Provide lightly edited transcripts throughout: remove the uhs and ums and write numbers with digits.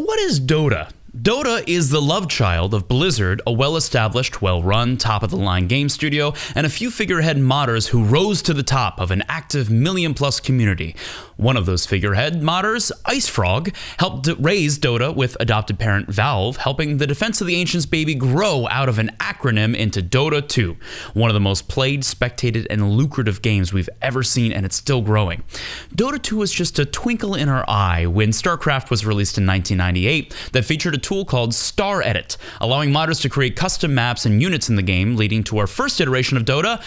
What is Dota? Dota is the love child of Blizzard, a well-established, well-run, top-of-the-line game studio, and a few figurehead modders who rose to the top of an active million-plus community. One of those figurehead modders, IceFrog, helped raise Dota with adopted parent Valve, helping the Defense of the Ancients baby grow out of an acronym into Dota 2, one of the most played, spectated, and lucrative games we've ever seen, and it's still growing. Dota 2 was just a twinkle in our eye when Starcraft was released in 1998 that featured a tool called StarEdit, allowing modders to create custom maps and units in the game, leading to our first iteration of Dota,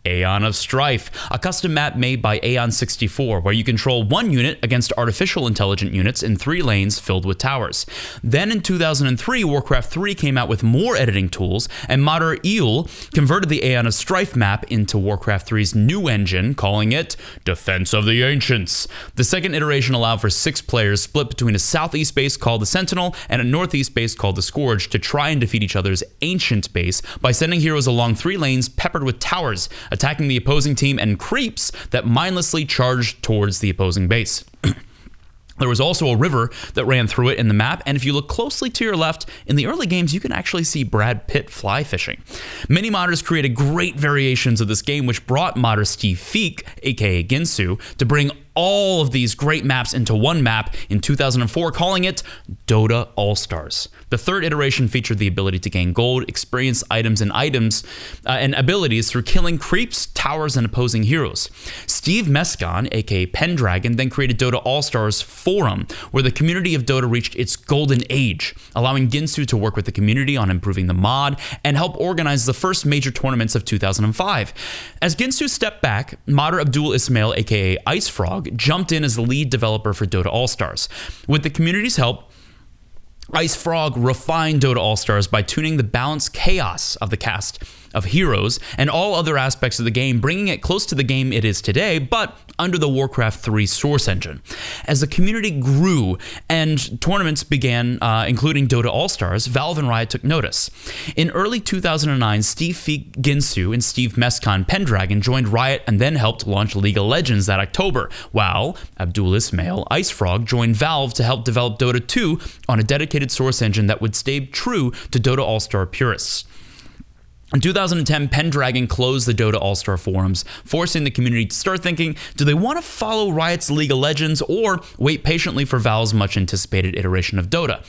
Aeon of Strife, a custom map made by Aeon 64, where you control one unit against artificial intelligent units in 3 lanes filled with towers. Then in 2003, Warcraft 3 came out with more editing tools, and modder Eel converted the Aeon of Strife map into Warcraft 3's new engine, calling it Defense of the Ancients. The second iteration allowed for 6 players split between a southeast base called the Sentinel and a northeast base called the Scourge to try and defeat each other's ancient base by sending heroes along 3 lanes peppered with towers, attacking the opposing team, and creeps that mindlessly charged towards the opposing base. There was also a river that ran through it in the map, and if you look closely to your left, in the early games you can actually see Brad Pitt fly fishing. Many modders created great variations of this game, which brought modder Steve Feek, aka Ginsu, to bring all of these great maps into one map in 2004, calling it Dota Allstars. The third iteration featured the ability to gain gold, experience items and abilities through killing creeps, towers, and opposing heroes. Steve Mescon, aka Pendragon, then created Dota Allstars Forum, where the community of Dota reached its golden age, allowing Ginsu to work with the community on improving the mod and help organize the first major tournaments of 2005. As Ginsu stepped back, modder Abdul Ismail, aka IceFrog, jumped in as the lead developer for Dota Allstars. With the community's help, IceFrog refined Dota Allstars by tuning the balanced chaos of the cast of heroes and all other aspects of the game, bringing it close to the game it is today, but under the Warcraft 3 source engine. As the community grew and tournaments began, including Dota Allstars, Valve and Riot took notice. In early 2009, Steve Feek Ginsu and Steve Mescon Pendragon joined Riot and then helped launch League of Legends that October, while Abdul Ismail IceFrog joined Valve to help develop Dota 2 on a dedicated source engine that would stay true to Dota All-Star purists. In 2010, Pendragon closed the Dota All-Star forums, forcing the community to start thinking, do they want to follow Riot's League of Legends or wait patiently for Valve's much-anticipated iteration of Dota?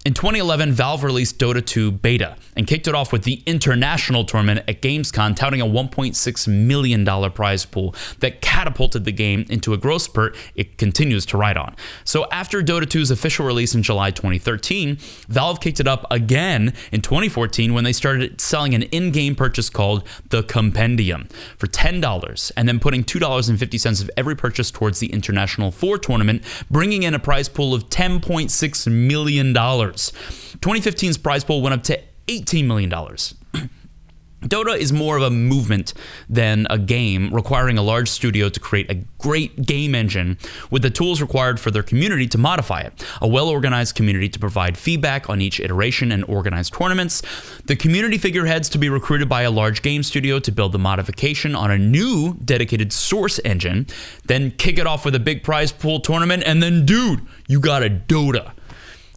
In 2011, Valve released Dota 2 Beta and kicked it off with the international tournament at Gamescom, touting a $1.6 million prize pool that catapulted the game into a growth spurt it continues to ride on. So after Dota 2's official release in July 2013, Valve kicked it up again in 2014 when they started selling an in-game purchase called the Compendium for $10, and then putting $2.50 of every purchase towards the International 4 tournament, bringing in a prize pool of $10.6 million. 2015's prize pool went up to $18 million. Dota is more of a movement than a game, requiring a large studio to create a great game engine with the tools required for their community to modify it, a well-organized community to provide feedback on each iteration and organize tournaments, the community figureheads to be recruited by a large game studio to build the modification on a new dedicated source engine, then kick it off with a big prize pool tournament, and then, dude, you got a Dota.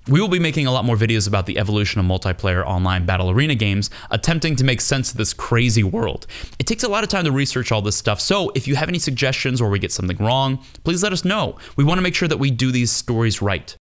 We will be making a lot more videos about the evolution of multiplayer online battle arena games, attempting to make sense of this crazy world. It takes a lot of time to research all this stuff, so if you have any suggestions or we get something wrong, please let us know. We want to make sure that we do these stories right.